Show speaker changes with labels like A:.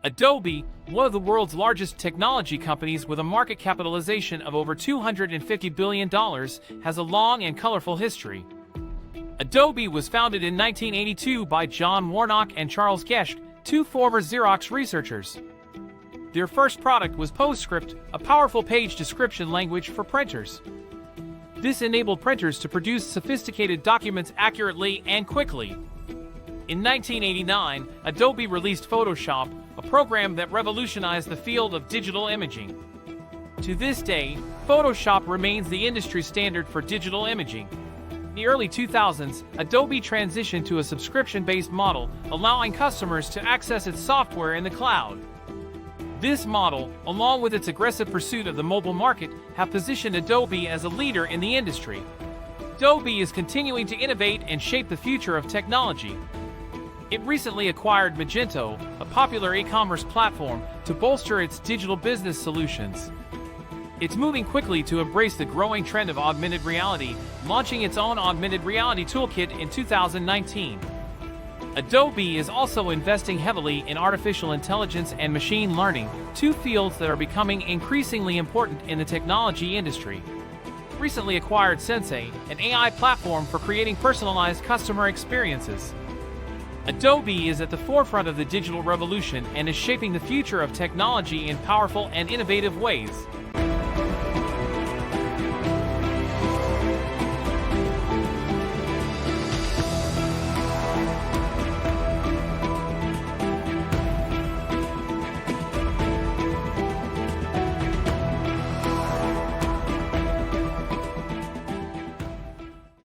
A: Adobe, one of the world's largest technology companies with a market capitalization of over $250 billion, has a long and colorful history. Adobe was founded in 1982 by John Warnock and Charles Geschke, two former Xerox researchers. Their first product was PostScript, a powerful page description language for printers. This enabled printers to produce sophisticated documents accurately and quickly. In 1989, Adobe released Photoshop, a program that revolutionized the field of digital imaging. To this day, Photoshop remains the industry standard for digital imaging. In the early 2000s, Adobe transitioned to a subscription-based model, allowing customers to access its software in the cloud. This model, along with its aggressive pursuit of the mobile market, have positioned Adobe as a leader in the industry. Adobe is continuing to innovate and shape the future of technology. It recently acquired Magento, a popular e-commerce platform, to bolster its digital business solutions. It's moving quickly to embrace the growing trend of augmented reality, launching its own augmented reality toolkit in 2019. Adobe is also investing heavily in artificial intelligence and machine learning, two fields that are becoming increasingly important in the technology industry. It recently acquired Sensei, an AI platform for creating personalized customer experiences. Adobe is at the forefront of the digital revolution and is shaping the future of technology in powerful and innovative ways.